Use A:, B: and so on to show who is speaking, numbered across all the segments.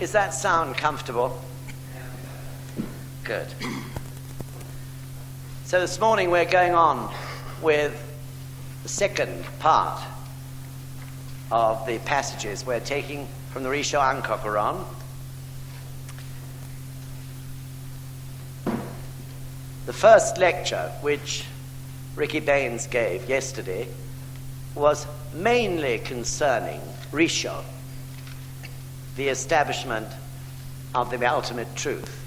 A: Is that sound comfortable? Good. So this morning we're going on with the second part of the passages we're taking from the RISSHO ANKOKU RON. The first lecture, which Ricky Baines gave yesterday, was mainly concerning RISSHO, the establishment of the ultimate truth.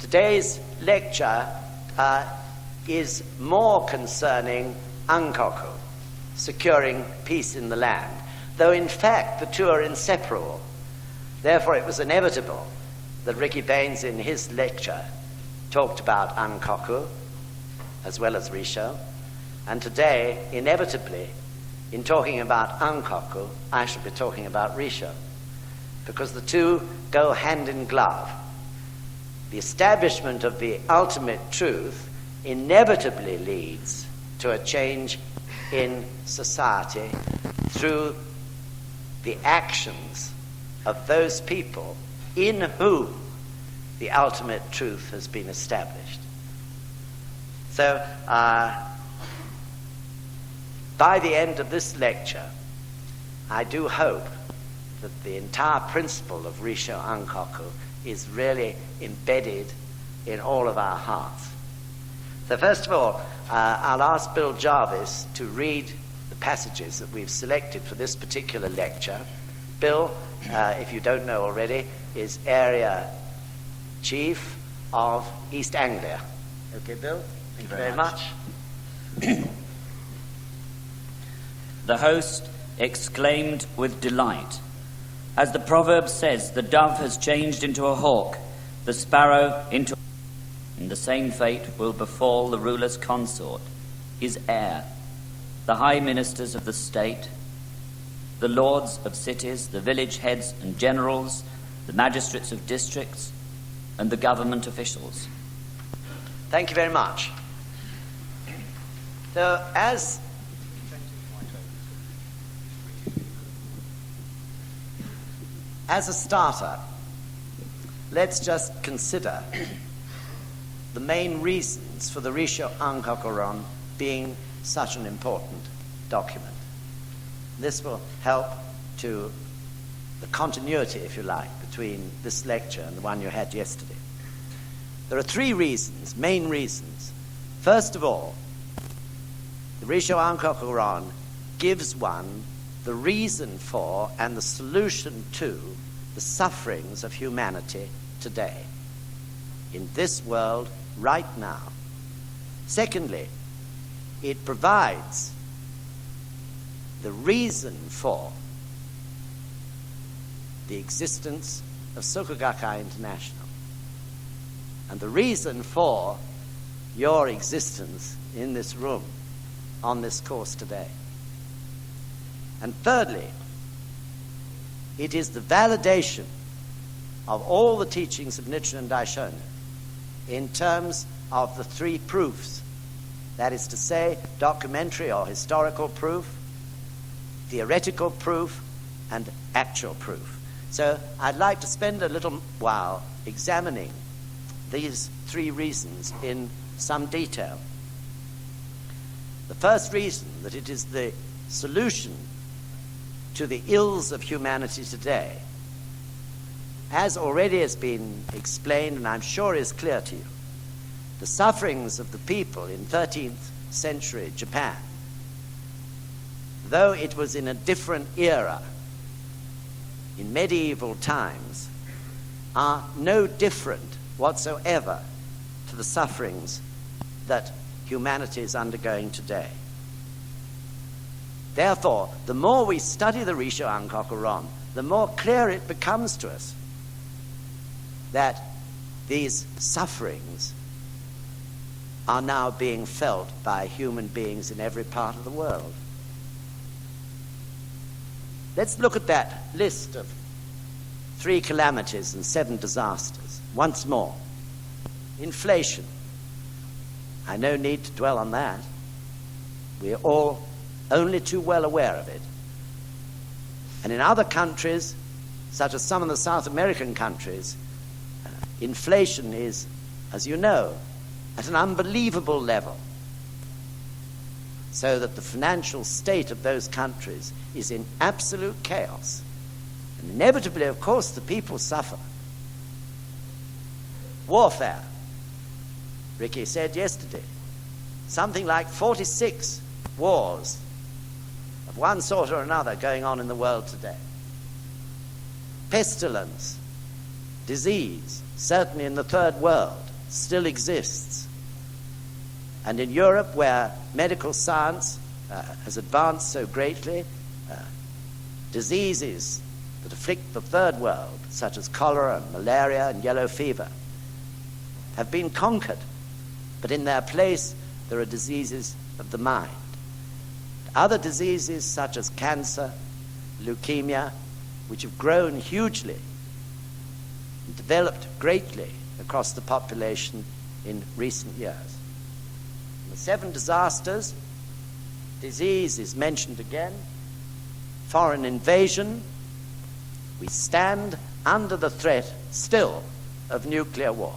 A: Today's lecture is more concerning Ankoku, securing peace in the land, though in fact the two are inseparable. Therefore it was inevitable that Ricky Baines in his lecture talked about Ankoku as well as RISSHO, and today, inevitably, in talking about Ankoku, I shall be talking about RISSHO, because the two go hand in glove. The establishment of the ultimate truth inevitably leads to a change in society through the actions of those people in whom the ultimate truth has been established. So, by the end of this lecture, I do hope that the entire principle of RISSHO ANKOKU is really embedded in all of our hearts. So first of all, I'll ask Bill Jarvis to read the passages that we've selected for this particular lecture. Bill, if you don't know already, is Area Chief of East Anglia. Okay, Bill? Thank you very much.
B: The host exclaimed with delight. As the proverb says, the dove has changed into a hawk, the sparrow into... And the same fate will befall the ruler's consort, his heir, the high ministers of the state, the lords of cities, the village heads and generals, the magistrates of districts, and the government officials.
A: Thank you very much. So, as a starter, let's just consider the main reasons for the RISSHO ANKOKU RON being such an important document. This will help to the continuity, if you like, between this lecture and the one you had yesterday. There are three reasons, main reasons. First of all, the RISSHO ANKOKU RON gives one the reason for and the solution to the sufferings of humanity today, in this world, right now. Secondly, it provides the reason for the existence of Soka Gakkai International, and the reason for your existence in this room on this course today. And thirdly, it is the validation of all the teachings of Nichiren Daishonin in terms of the three proofs, that is to say, documentary or historical proof, theoretical proof, and actual proof. So I'd like to spend a little while examining these three reasons in some detail. The first reason, that it is the solution to the ills of humanity today, as already has been explained, and I'm sure is clear to you, the sufferings of the people in 13th century Japan, though it was in a different era, in medieval times, are no different whatsoever to the sufferings that humanity is undergoing today. Therefore, the more we study the RISSHO ANKOKU RON, the more clear it becomes to us that these sufferings are now being felt by human beings in every part of the world. Let's look at that list of 3 calamities and 7 disasters once more. Inflation. I no need to dwell on that. We're all only too well aware of it. And in other countries, such as some of the South American countries, inflation is, as you know, at an unbelievable level, so that the financial state of those countries is in absolute chaos. And inevitably, of course, the people suffer. Warfare. Ricky said yesterday, something like 46 wars of one sort or another going on in the world today. Pestilence, disease, certainly in the third world, still exists. And in Europe, where medical science has advanced so greatly, diseases that afflict the third world, such as cholera and malaria and yellow fever, have been conquered. But in their place, there are diseases of the mind. Other diseases, such as cancer, leukemia, which have grown hugely and developed greatly across the population in recent years. In the 7 disasters, disease is mentioned again, foreign invasion. We stand under the threat still of nuclear war.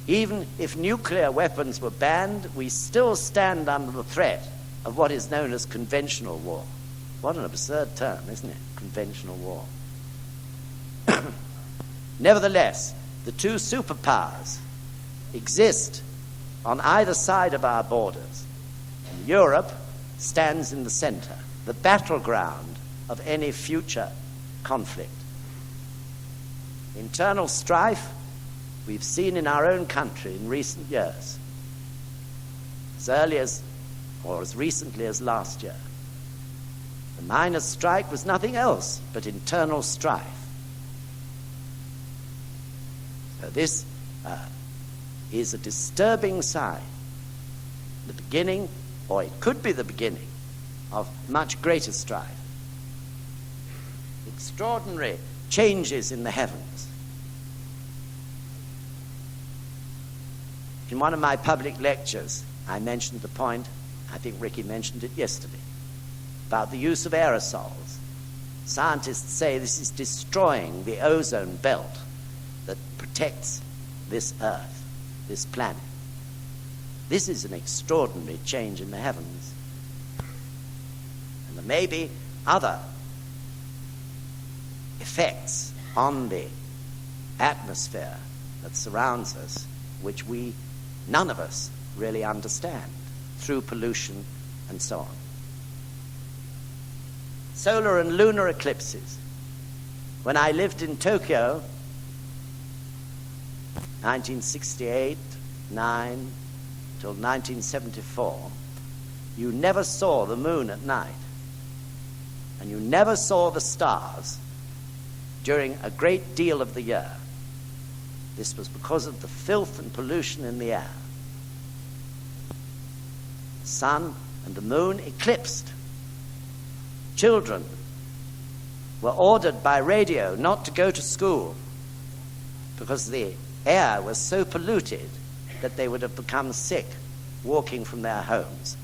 A: Even if nuclear weapons were banned, we still stand under the threat of what is known as conventional war. What an absurd term, isn't it? Conventional war. Nevertheless, the 2 superpowers exist on either side of our borders. And Europe stands in the center, the battleground of any future conflict. Internal strife we've seen in our own country in recent years, as early as, or as recently as last year. The miners' strike was nothing else but internal strife. So this is a disturbing sign, the beginning, or it could be the beginning, of much greater strife. Extraordinary changes in the heavens. In one of my public lectures, I mentioned the point, I think Ricky mentioned it yesterday, about the use of aerosols. Scientists say this is destroying the ozone belt that protects this Earth, this planet. This is an extraordinary change in the heavens. And there may be other effects on the atmosphere that surrounds us, which none of us really understand, through pollution and so on. Solar and lunar eclipses. When I lived in Tokyo, 1968, 9, till 1974, you never saw the moon at night, and you never saw the stars during a great deal of the year. This was because of the filth and pollution in the air. The sun and the moon eclipsed. Children were ordered by radio not to go to school because the air was so polluted that they would have become sick walking from their homes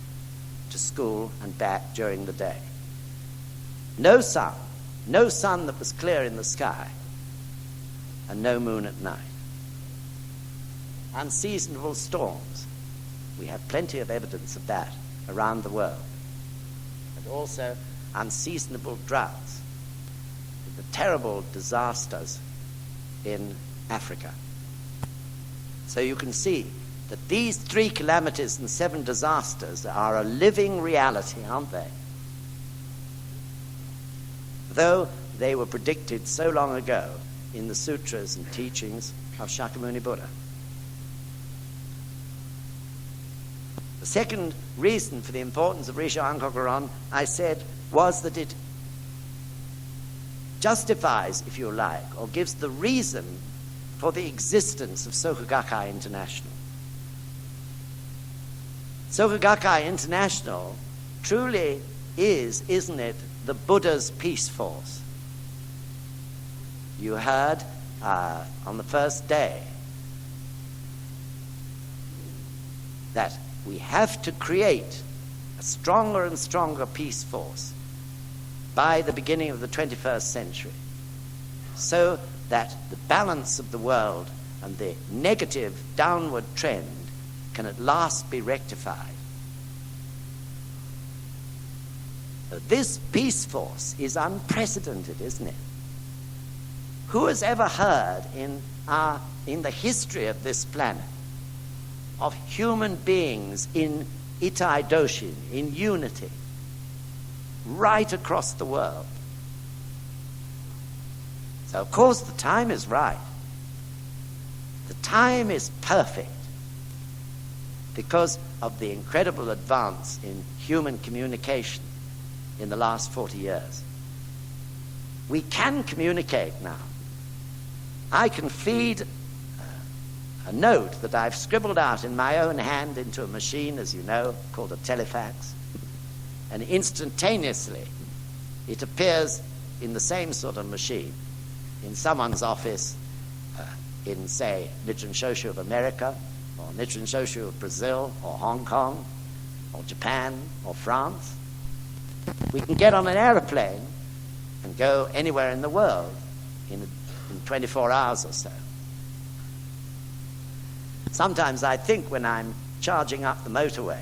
A: to school and back during the day. No sun that was clear in the sky, and no moon at night. Unseasonable storms. We have plenty of evidence of that around the world. And also unseasonable droughts. The terrible disasters in Africa. So you can see that these 3 calamities and 7 disasters are a living reality, aren't they? Though they were predicted so long ago in the sutras and teachings of Shakyamuni Buddha. The second reason for the importance of RISSHO ANKOKU RON, I said, was that it justifies, if you like, or gives the reason for the existence of Soka Gakkai International. Soka Gakkai International truly is, isn't it, the Buddha's peace force. You heard on the first day that we have to create a stronger and stronger peace force by the beginning of the 21st century, so that the balance of the world and the negative downward trend can at last be rectified. This peace force is unprecedented, isn't it? Who has ever heard in the history of this planet of human beings in itai doshin, in unity, right across the world? So, of course, the time is right. The time is perfect because of the incredible advance in human communication in the last 40 years. We can communicate now. I can feed a note that I've scribbled out in my own hand into a machine, as you know, called a telefax, and instantaneously it appears in the same sort of machine in someone's office in, say, Nichiren Choshu of America, or Nichiren Choshu of Brazil, or Hong Kong, or Japan, or France. We can get on an aeroplane and go anywhere in the world in 24 hours or so. Sometimes I think when I'm charging up the motorway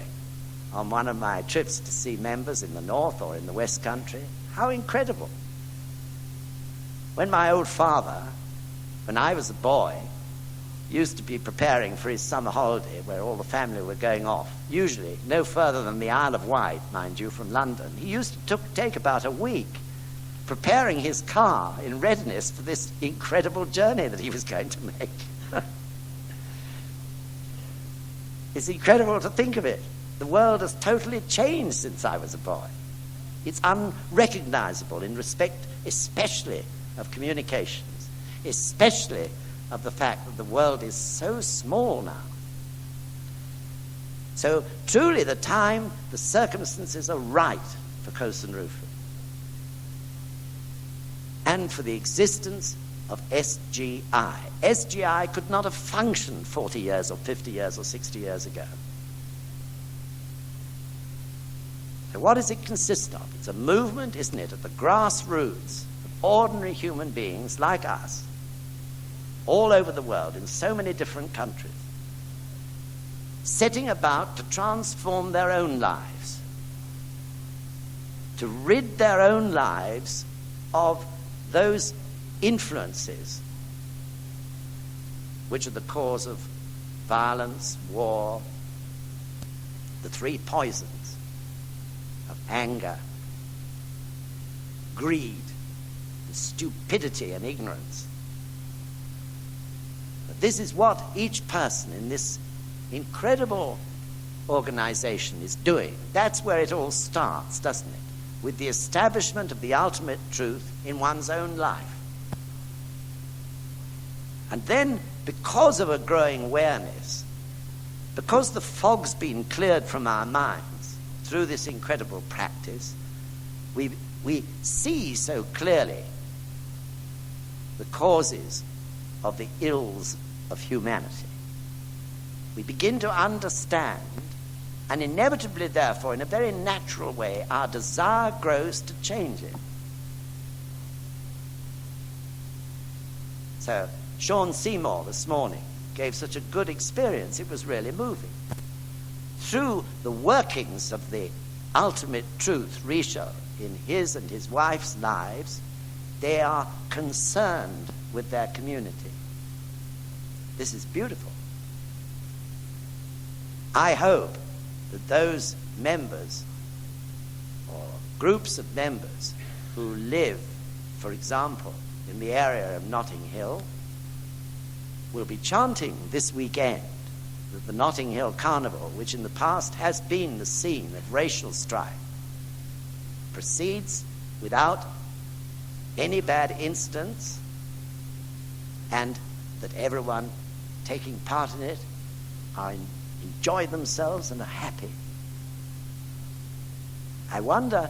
A: on one of my trips to see members in the north or in the west country, how incredible. When my old father, when I was a boy, used to be preparing for his summer holiday where all the family were going off, usually no further than the Isle of Wight, mind you, from London, he used to take about a week preparing his car in readiness for this incredible journey that he was going to make. It's incredible to think of it. The world has totally changed since I was a boy. It's unrecognizable in respect especially of communications, especially of the fact that the world is so small now. So truly the time, the circumstances are right for Kosen Rufu and for the existence of SGI. SGI could not have functioned 40 years or 50 years or 60 years ago. So what does it consist of? It's a movement, isn't it, at the grassroots of ordinary human beings like us, all over the world, in so many different countries, setting about to transform their own lives, to rid their own lives of those influences which are the cause of violence, war, the three poisons of anger, greed, and stupidity and ignorance. But this is what each person in this incredible organization is doing. That's where it all starts, doesn't it? With the establishment of the ultimate truth in one's own life. And then, because of a growing awareness, because the fog's been cleared from our minds through this incredible practice, we see so clearly the causes of the ills of humanity. We begin to understand, and inevitably, therefore, in a very natural way, our desire grows to change it. So, Sean Seymour this morning gave such a good experience, it was really moving. Through the workings of the ultimate truth, RISSHO, in his and his wife's lives, they are concerned with their community. This is beautiful. I hope that those members or groups of members who live, for example, in the area of Notting Hill, will be chanting this weekend that the Notting Hill Carnival, which in the past has been the scene of racial strife, proceeds without any bad incidents, and that everyone taking part in it enjoy themselves and are happy. I wonder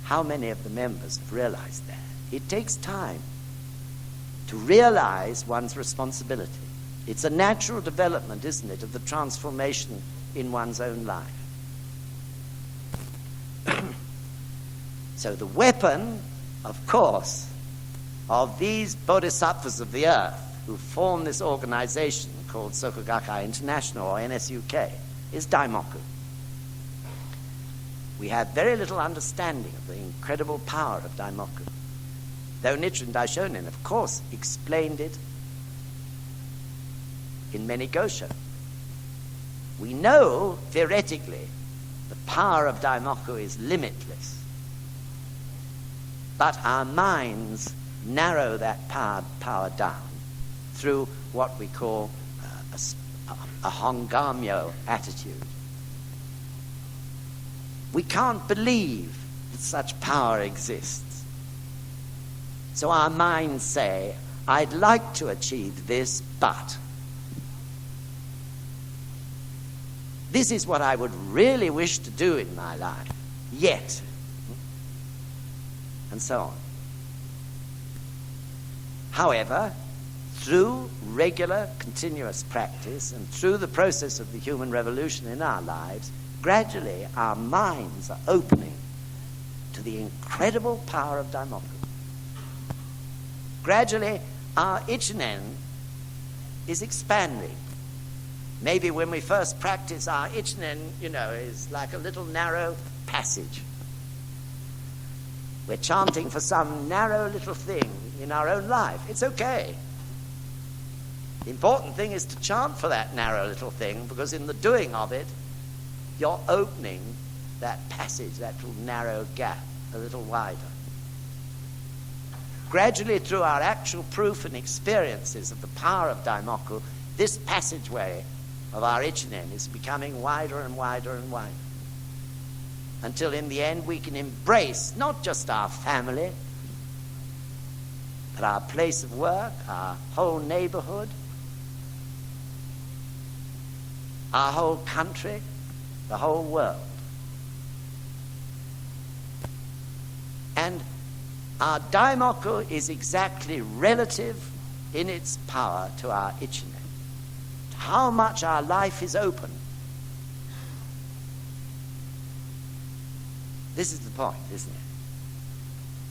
A: how many of the members have realized that. It takes time to realize one's responsibility. It's a natural development, isn't it, of the transformation in one's own life. So the weapon, of course, of these bodhisattvas of the earth who form this organization called Soka Gakkai International, or NSUK, is Daimoku. We have very little understanding of the incredible power of Daimoku, though Nichiren Daishonin, of course, explained it in many gosho. We know, theoretically, the power of Daimoku is limitless, but our minds narrow that power down through what we call a hongamyo attitude. We can't believe that such power exists. So our minds say, I'd like to achieve this, but this is what I would really wish to do in my life, yet, and so on. However, through regular, continuous practice and through the process of the human revolution in our lives, gradually our minds are opening to the incredible power of Daimoku. Gradually our ichinen is expanding. Maybe when we first practice, our ichinen, is like a little narrow passage. We're chanting for some narrow little thing in our own life. It's okay. The important thing is to chant for that narrow little thing, because in the doing of it, you're opening that passage, that little narrow gap, a little wider. Gradually, through our actual proof and experiences of the power of Daimoku, this passageway of our ichinen is becoming wider and wider and wider, until in the end we can embrace not just our family, but our place of work, our whole neighborhood, our whole country, the whole world. And our Daimoku is exactly relative in its power to our ichinen, to how much our life is open. This is the point, isn't it?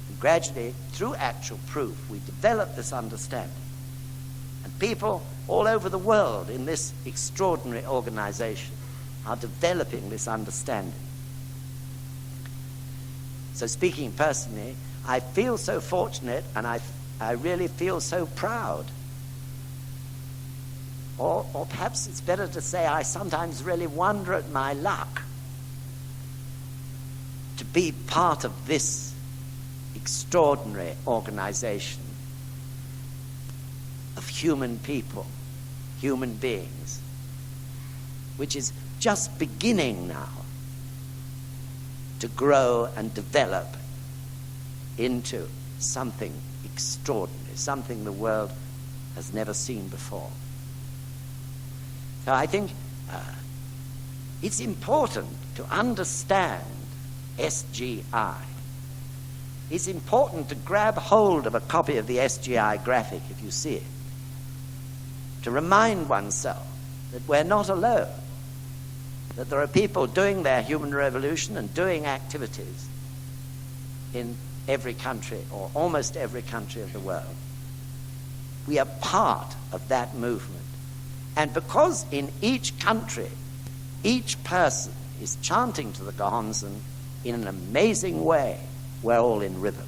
A: And gradually, through actual proof, we develop this understanding. And people all over the world in this extraordinary organization are developing this understanding. So speaking personally, I feel so fortunate, and I really feel so proud. Or perhaps it's better to say I sometimes really wonder at my luck to be part of this extraordinary organization of human people, human beings, which is just beginning now to grow and develop into something extraordinary, something the world has never seen before. So I think it's important to understand SGI. It's important to grab hold of a copy of the SGI graphic if you see it, to remind oneself that we're not alone, that there are people doing their human revolution and doing activities in every country, or almost every country of the world. We are part of that movement. And because in each country, each person is chanting to the Gohonzon in an amazing way, we're all in rhythm.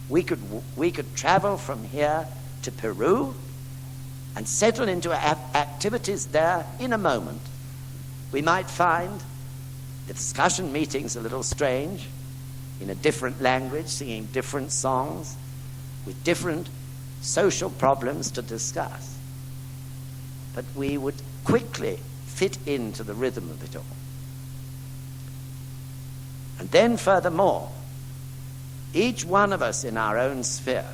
A: We could travel from here to Peru and settle into activities there in a moment. We might find the discussion meetings a little strange, in a different language, singing different songs, with different social problems to discuss. But we would quickly fit into the rhythm of it all. And then furthermore, each one of us in our own sphere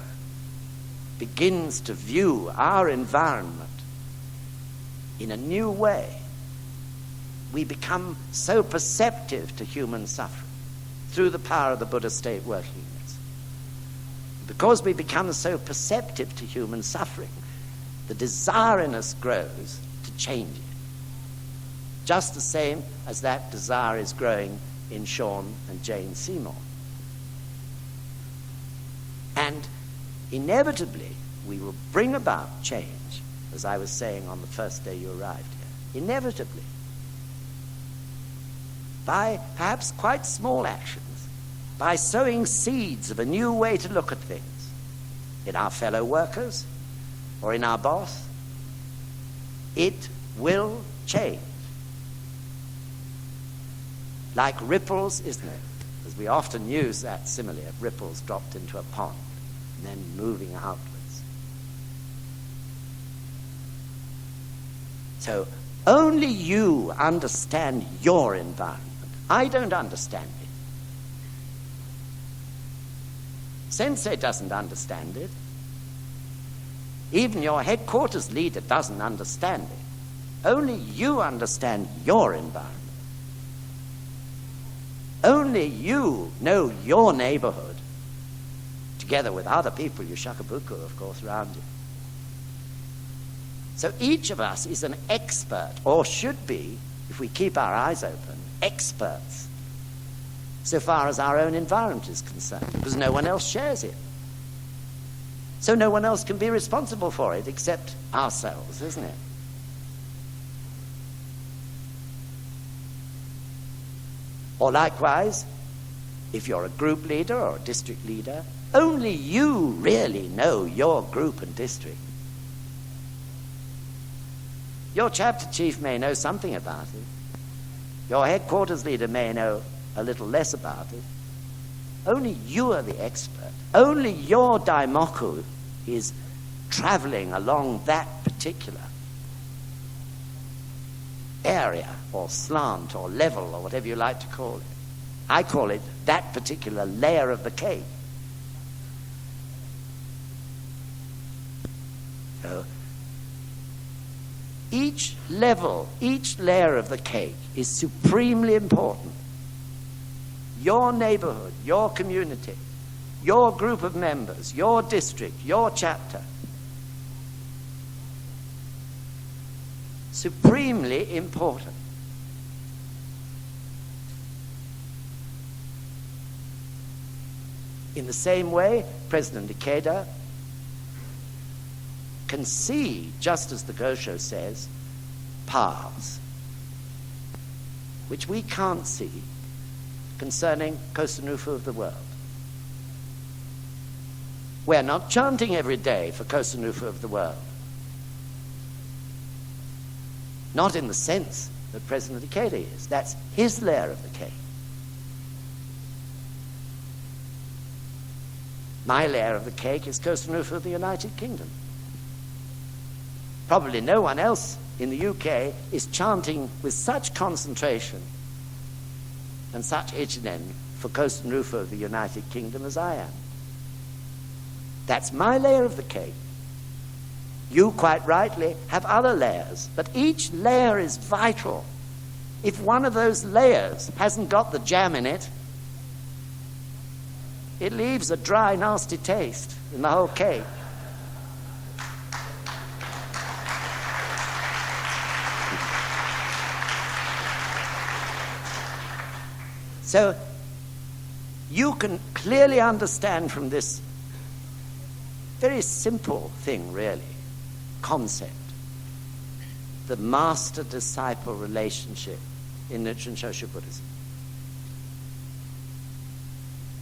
A: begins to view our environment in a new way. We become so perceptive to human suffering through the power of the Buddha state working in us. Because we become so perceptive to human suffering, the desire in us grows to change it. Just the same as that desire is growing in Sean and Jane Seymour. And inevitably, we will bring about change, as I was saying on the first day you arrived here. Inevitably. By perhaps quite small actions, by sowing seeds of a new way to look at things in our fellow workers or in our boss, it will change. Like ripples, isn't it? As we often use that simile of ripples dropped into a pond and then moving outwards. So only you understand your environment. I don't understand it. Sensei doesn't understand it. Even your headquarters leader doesn't understand it. Only you understand your environment. Only you know your neighborhood, together with other people, your shakabuku, of course, around you. So each of us is an expert, or should be, if we keep our eyes open, experts, so far as our own environment is concerned, because no one else shares it. So no one else can be responsible for it except ourselves, isn't it? Or likewise, if you're a group leader or a district leader, only you really know your group and district. Your chapter chief may know something about it. Your headquarters leader may know a little less about it. Only you are the expert. Only your daimoku is traveling along that particular area or slant or level or whatever you like to call it. I call it that particular layer of the cake. So each level, each layer of the cake is supremely important. Your neighborhood, your community, your group of members, your district, your chapter. Supremely important. In the same way, President Ikeda can see, just as the gosho says, paths which we can't see concerning Kosanufu of the world. We're not chanting every day for Kosanufu of the world. Not in the sense that President Ikeda is. That's his layer of the cake. My layer of the cake is Kosanufu of the United Kingdom. Probably no one else in the UK is chanting with such concentration and such ichinen for Kosanufu of the United Kingdom as I am. That's my layer of the cake. You, quite rightly, have other layers, but each layer is vital. If one of those layers hasn't got the jam in it, it leaves a dry, nasty taste in the whole cake. So you can clearly understand from this very simple thing, really, concept, the master-disciple relationship in Nichiren Choshu Buddhism.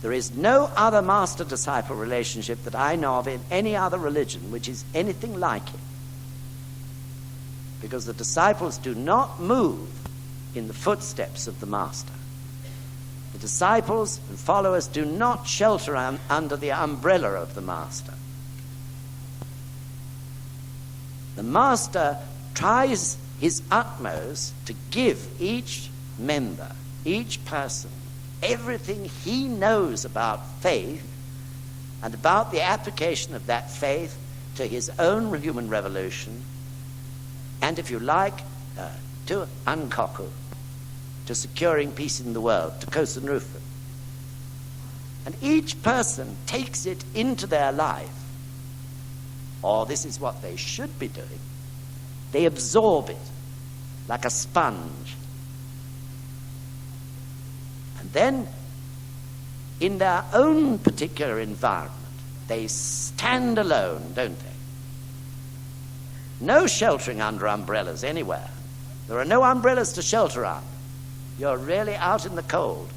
A: There is no other master-disciple relationship that I know of in any other religion which is anything like it. Because the disciples do not move in the footsteps of the master. The disciples and followers do not shelter under the umbrella of the master. The master tries his utmost to give each member, each person, everything he knows about faith and about the application of that faith to his own human revolution, and, if you like, to Ankoku, to securing peace in the world, to Kosanufu. And each person takes it into their life, or this is what they should be doing. They absorb it like a sponge. And then, in their own particular environment, They stand alone, don't they? No sheltering under umbrellas anywhere. There are no umbrellas to shelter up. You're really out in the cold,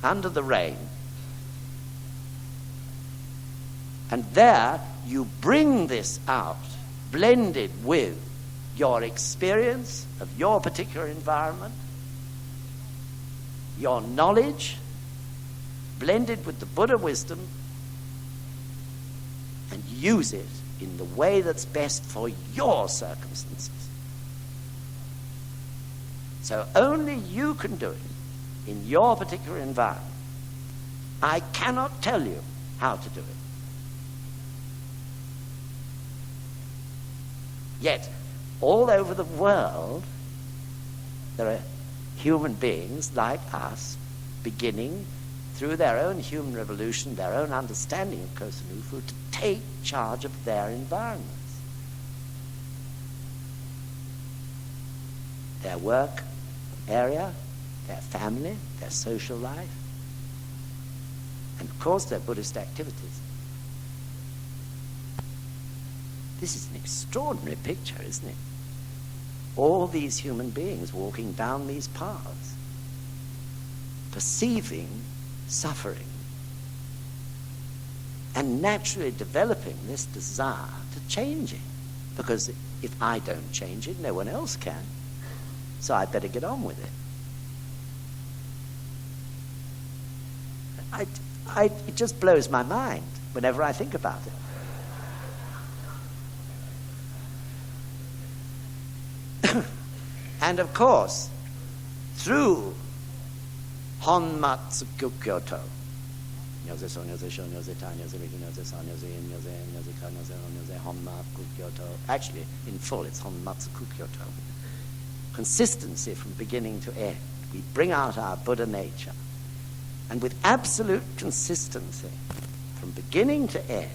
A: under the rain. And there you bring this out, blended with your experience of your particular environment, your knowledge, blended with the Buddha wisdom, and use it in the way that's best for your circumstances. So only you can do it in your particular environment. I cannot tell you how to do it. Yet, all over the world, there are human beings like us beginning through their own human revolution, their own understanding of Kosen Rufu, to take charge of their environments. Their work area, their family, their social life, and of course their Buddhist activities. This is an extraordinary picture, isn't it? All these human beings walking down these paths, perceiving suffering, and naturally developing this desire to change it. Because if I don't change it, no one else can. So I better get on with it. It just blows my mind whenever I think about it. And of course, through Honmatsu Kyoto, actually, in full, it's Honmatsu Kyoto. Consistency from beginning to end. We bring out our Buddha nature. And with absolute consistency, from beginning to end,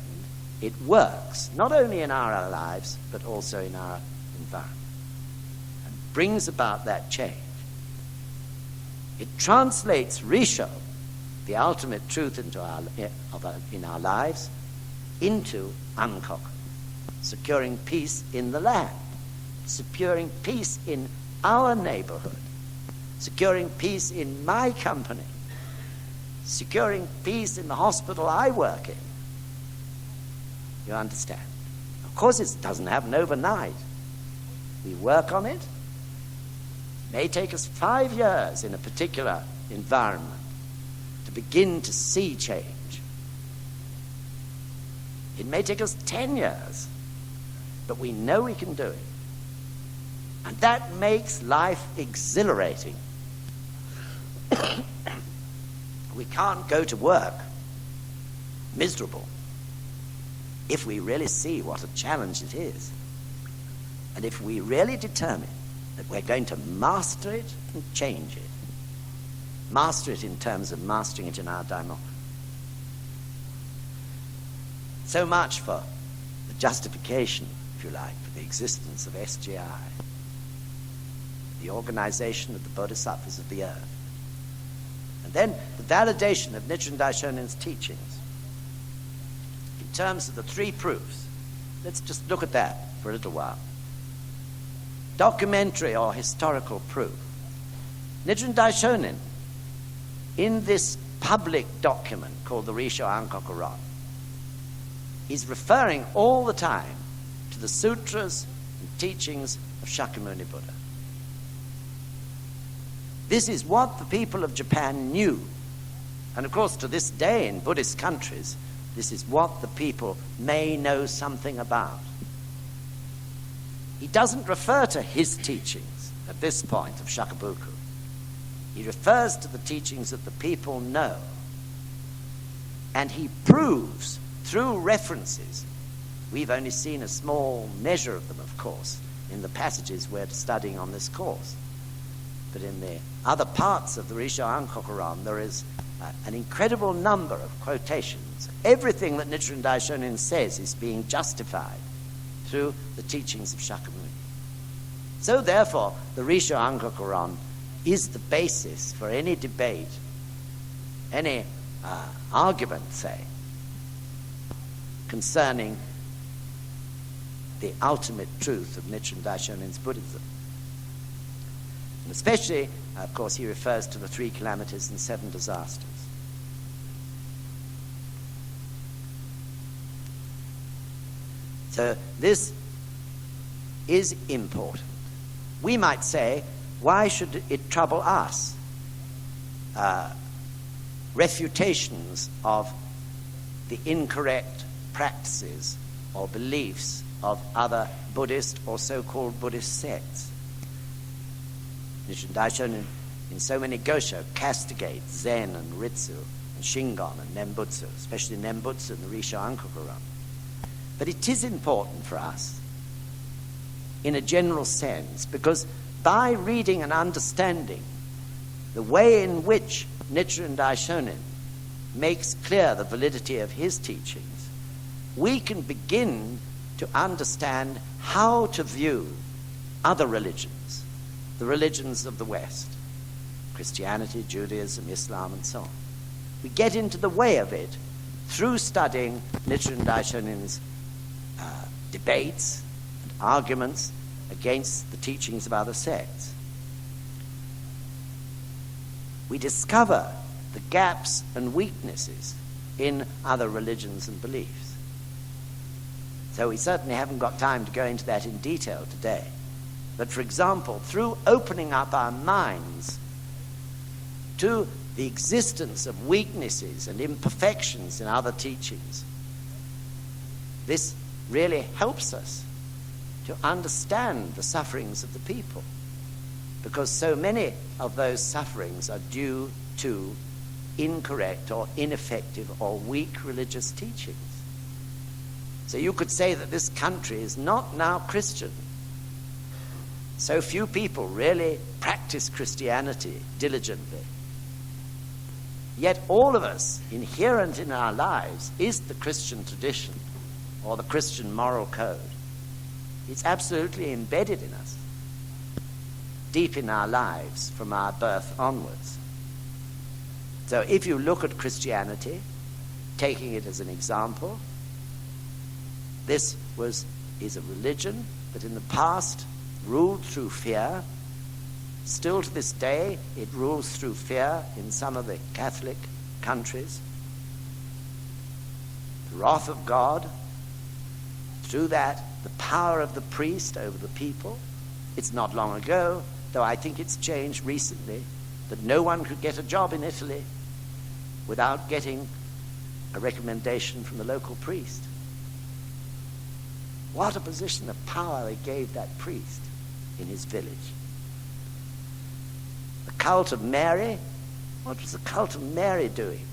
A: it works, not only in our lives, but also in our environment. And brings about that change. It translates RISSHO, the ultimate truth in our lives, into Ankoku, securing peace in the land, securing peace in our neighborhood, securing peace in my company, securing peace in the hospital I work in. You understand? Of course, it doesn't happen overnight. We work on it. It may take us 5 years in a particular environment to begin to see change. It may take us 10 years, but we know we can do it. And that makes life exhilarating. We can't go to work miserable if we really see what a challenge it is. And if we really determine that we're going to master it and change it. Master it in terms of mastering it in our daimon. So much for the justification, if you like, for the existence of SGI, the organization of the bodhisattvas of the earth. And then the validation of Nichiren Daishonin's teachings in terms of the 3 proofs. Let's just look at that for a little while. Documentary or historical proof. Nichiren Daishonin, in this public document called the RISSHO ANKOKU RON, he's referring all the time to the sutras and teachings of Shakyamuni Buddha. This is what the people of Japan knew. And of course, to this day in Buddhist countries, this is what the people may know something about. He doesn't refer to his teachings at this point of Shakabuku. He refers to the teachings that the people know. And he proves through references, we've only seen a small measure of them, of course, in the passages we're studying on this course. But in the other parts of the RISSHO ANKOKU RON, there is an incredible number of quotations. Everything that Nichiren Daishonin says is being justified through the teachings of Shakyamuni. So therefore, the RISSHO ANKOKU RON is the basis for any debate, any argument, say, concerning the ultimate truth of Nichiren Daishonin's Buddhism. And especially, of course, he refers to the 3 calamities and 7 disasters. So this is important. We might say, why should it trouble us? Refutations of the incorrect practices or beliefs of other Buddhist or so-called Buddhist sects. Nichiren Daishonin, in so many gosho, castigates Zen and Ritsu and Shingon and Nembutsu, especially Nembutsu and the RISSHO ANKOKU RON. But it is important for us, in a general sense, because by reading and understanding the way in which Nichiren Daishonin makes clear the validity of his teachings, we can begin to understand how to view other religions, the religions of the West, Christianity, Judaism, Islam, and so on. We get into the way of it through studying Nichiren Daishonin's debates and arguments against the teachings of other sects. We discover the gaps and weaknesses in other religions and beliefs. So we certainly haven't got time to go into that in detail today. But for example, through opening up our minds to the existence of weaknesses and imperfections in other teachings, this really helps us to understand the sufferings of the people, because so many of those sufferings are due to incorrect or ineffective or weak religious teachings. So you could say that this country is not now Christian. So few people really practice Christianity diligently. Yet all of us, inherent in our lives, is the Christian tradition or the Christian moral code. It's absolutely embedded in us, deep in our lives from our birth onwards. So if you look at Christianity, taking it as an example, this is a religion that in the past ruled through fear. Still to this day, it rules through fear in some of the Catholic countries. The wrath of God, through that, the power of the priest over the people. It's not long ago, though I think it's changed recently, that no one could get a job in Italy without getting a recommendation from the local priest. What a position of power they gave that priest in his village. The cult of Mary, what was the cult of Mary doing?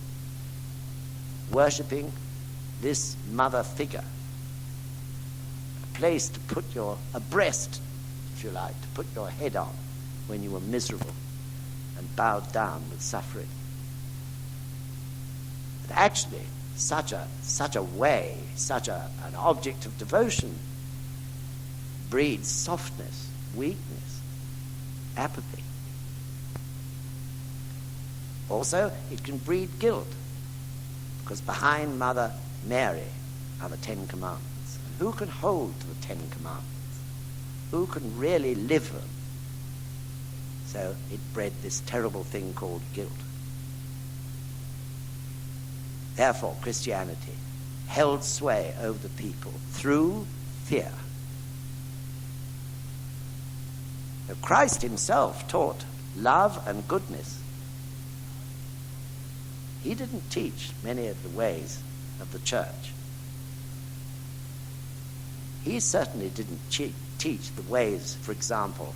A: Worshipping this mother figure. A place to put a breast, if you like, to put your head on when you were miserable and bowed down with suffering. But actually, such an object of devotion breeds softness, weakness, apathy. Also, it can breed guilt, because behind Mother Mary are the 10 Commandments. And who can hold to the 10 Commandments? Who can really live them? So it bred this terrible thing called guilt. Therefore, Christianity held sway over the people through fear. Now, Christ himself taught love and goodness. He didn't teach many of the ways of the church. He certainly didn't teach the ways, for example,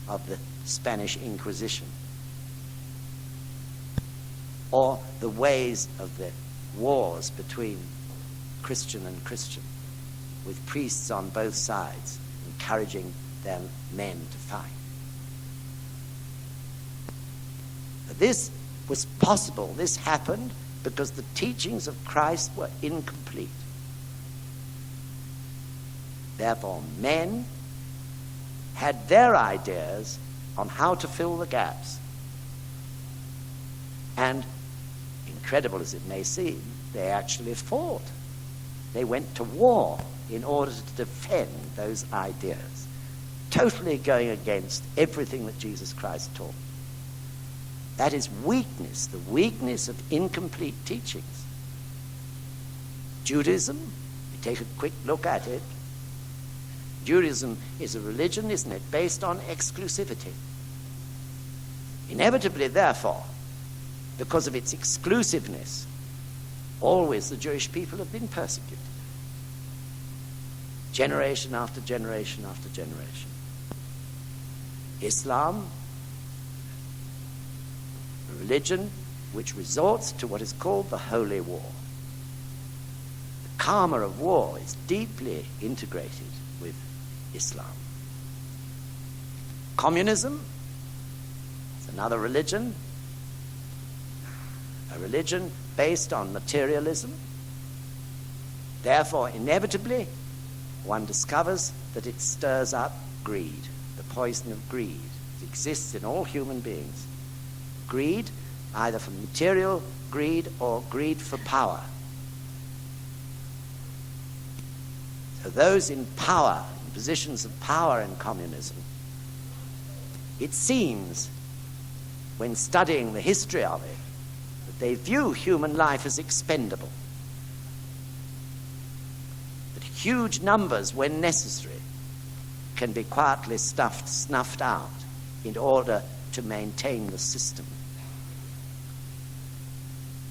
A: of the Spanish Inquisition, or the ways of the wars between Christian and Christian, with priests on both sides encouraging their men to fight. But this was possible, this happened because the teachings of Christ were incomplete. Therefore, men had their ideas on how to fill the gaps. And incredible as it may seem, they actually fought. They went to war in order to defend those ideas, totally going against everything that Jesus Christ taught. That is weakness, the weakness of incomplete teachings. Judaism, we take a quick look at it. Judaism is a religion, isn't it, based on exclusivity. Inevitably, therefore, because of its exclusiveness, always the Jewish people have been persecuted. Generation after generation after generation. Islam, a religion which resorts to what is called the holy war. The karma of war is deeply integrated with Islam. Communism is another religion, a religion based on materialism. Therefore, inevitably, one discovers that it stirs up greed, the poison of greed. It exists in all human beings. Greed, either for material greed or greed for power. So those in power, in positions of power in communism, it seems, when studying the history of it, that they view human life as expendable. That huge numbers, when necessary, can be quietly snuffed out in order to maintain the system.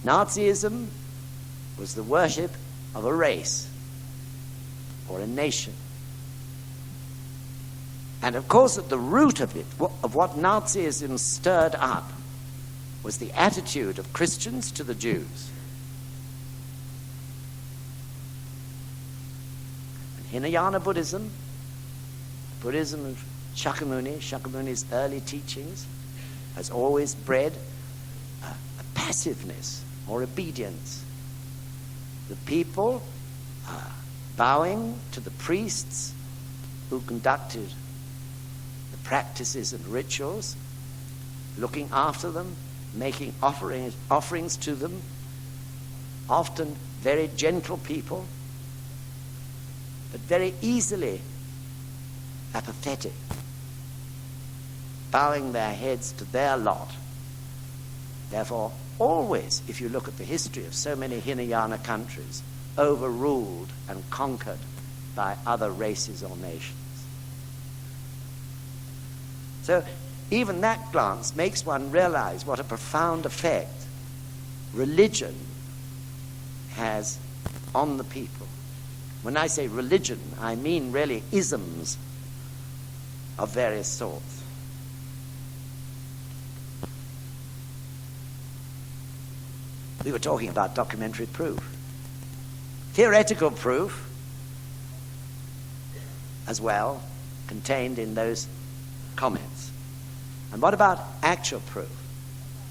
A: Nazism was the worship of a race or a nation. And of course, at the root of it, of what Nazism stirred up, was the attitude of Christians to the Jews. And Hinayana Buddhism, Buddhism of Shakyamuni's early teachings, has always bred a passiveness or obedience. The people bowing to the priests who conducted the practices and rituals, looking after them, making offerings to them, often very gentle people, but very easily apathetic, bowing their heads to their lot. Therefore, always, if you look at the history of so many Hinayana countries, overruled and conquered by other races or nations. So even that glance makes one realize what a profound effect religion has on the people. When I say religion, I mean really isms of various sorts. We were talking about documentary proof. Theoretical proof, as well, contained in those comments. And what about actual proof?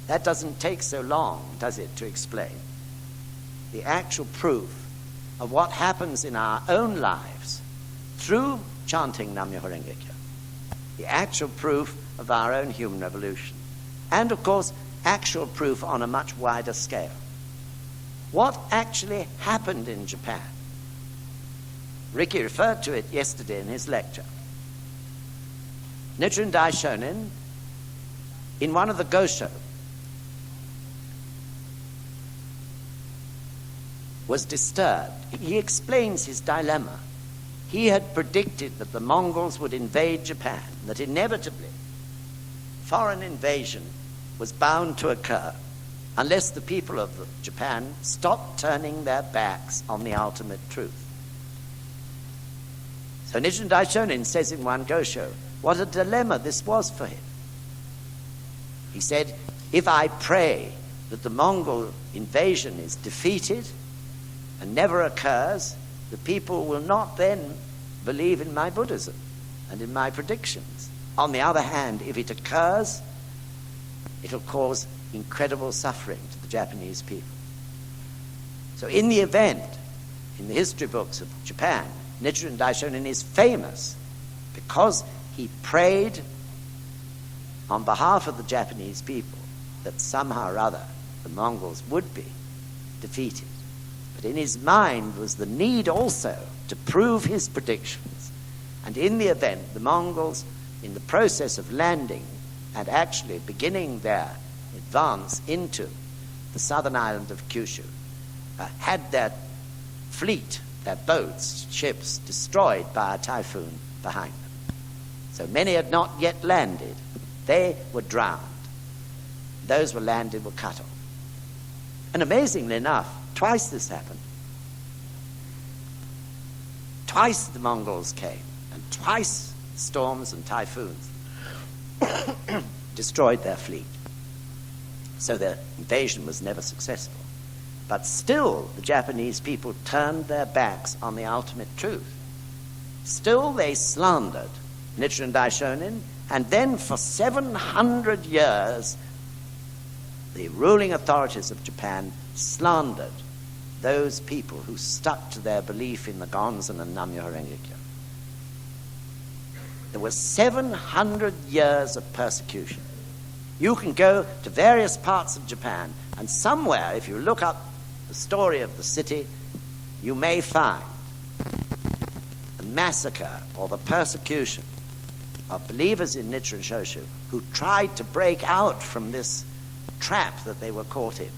A: That doesn't take so long, does it, to explain? The actual proof of what happens in our own lives through chanting Nam-myoho Renge-kyo. The actual proof of our own human revolution. And, of course, actual proof on a much wider scale. What actually happened in Japan? Ricky referred to it yesterday in his lecture. Nichiren Daishonin, in one of the gosho, was disturbed. He explains his dilemma. He had predicted that the Mongols would invade Japan, that inevitably foreign invasion was bound to occur unless the people of Japan stopped turning their backs on the ultimate truth. So Nichiren Daishonin says in one gosho, what a dilemma this was for him. He said, if I pray that the Mongol invasion is defeated and never occurs, the people will not then believe in my Buddhism and in my predictions. On the other hand, if it occurs, it'll cause incredible suffering to the Japanese people. So in the event, in the history books of Japan, Nichiren Daishonin is famous because he prayed on behalf of the Japanese people that somehow or other the Mongols would be defeated. But But in his mind was the need also to prove his predictions. And in the event, the Mongols, in the process of landing and actually beginning their advance into the southern island of Kyushu, had their fleet, their boats, ships, destroyed by a typhoon behind them. So many had not yet landed. They were drowned. Those who landed were cut off. And amazingly enough, twice this happened. Twice the Mongols came, and twice storms and typhoons destroyed their fleet. So their invasion was never successful. But still, the Japanese people turned their backs on the ultimate truth. Still, they slandered Nichiren Daishonin, and then for 700 years, the ruling authorities of Japan slandered those people who stuck to their belief in the Gonzen and Nammyo Renge-kyo. There were 700 years of persecution. You can go to various parts of Japan, and somewhere, if you look up the story of the city, you may find the massacre or the persecution of believers in Nichiren Choshu who tried to break out from this trap that they were caught in.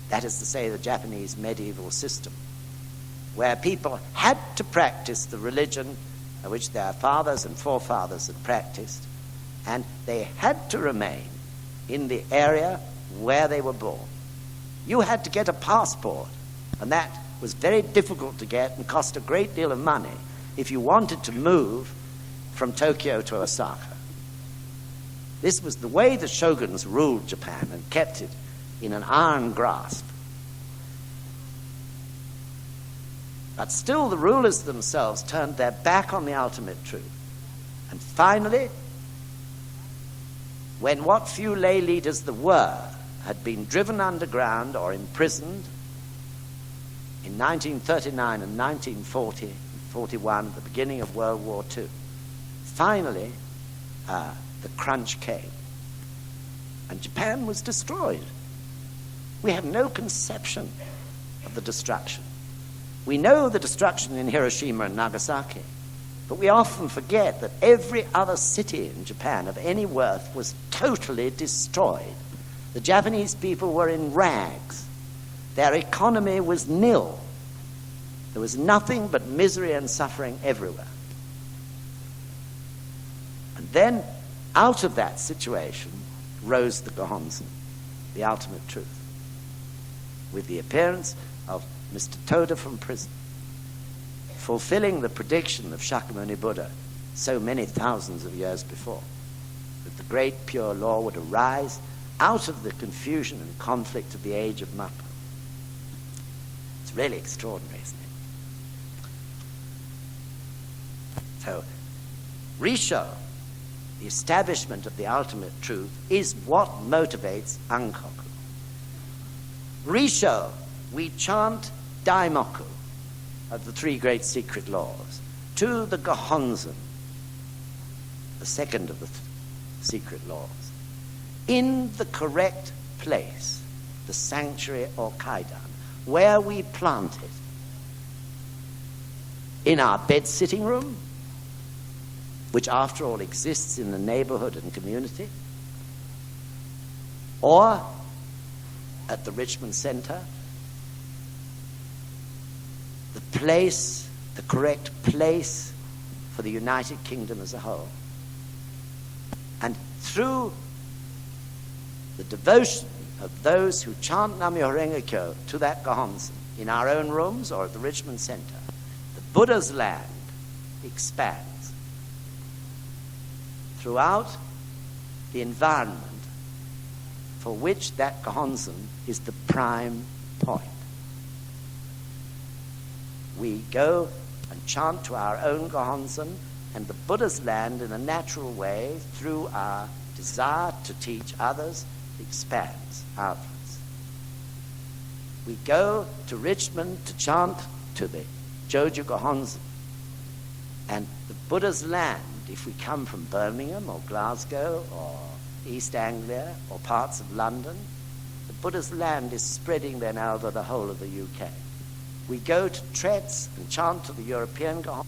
A: That is to say, the Japanese medieval system, where people had to practice the religion which their fathers and forefathers had practiced, and they had to remain in the area where they were born. You had to get a passport, and that was very difficult to get and cost a great deal of money if you wanted to move from Tokyo to Osaka. This was the way the shoguns ruled Japan and kept it in an iron grasp. But still the rulers themselves turned their back on the ultimate truth. And finally, when what few lay leaders there were had been driven underground or imprisoned in 1939 and 1940 and 41 at the beginning of World War II, finally the crunch came and Japan was destroyed. We have no conception of the destruction. We know the destruction in Hiroshima and Nagasaki, but we often forget that every other city in Japan of any worth was totally destroyed. The Japanese people were in rags. Their economy was nil. There was nothing but misery and suffering everywhere. And then, out of that situation, rose the Gohonzon, the ultimate truth, with the appearance of Mr. Toda from prison, fulfilling the prediction of Shakyamuni Buddha so many thousands of years before, that the great pure law would arise out of the confusion and conflict of the age of Mappa. It's really extraordinary, isn't it? So, RISSHO, the establishment of the ultimate truth, is what motivates Ankoku. RISSHO, we chant Daimoku of the three great secret laws to the Gohonzon, the second of the secret laws, in the correct place, the sanctuary or kaidan, where we plant it. In our bed-sitting room, which after all exists in the neighborhood and community, or at the Richmond Center, the place, the correct place for the United Kingdom as a whole. And through the devotion of those who chant Nammyo Renge-kyo to that Gohonzon in our own rooms or at the Richmond Center, the Buddha's land expands throughout the environment for which that Gohonzon is the prime point. We go and chant to our own Gohonzon and the Buddha's land in a natural way through our desire to teach others expands outwards. We go to Richmond to chant to the Joju Gohonzon, and the Buddha's land, if we come from Birmingham or Glasgow or East Anglia or parts of London, The Buddha's land is spreading then over the whole of the UK. We go to treats and chant to the European God.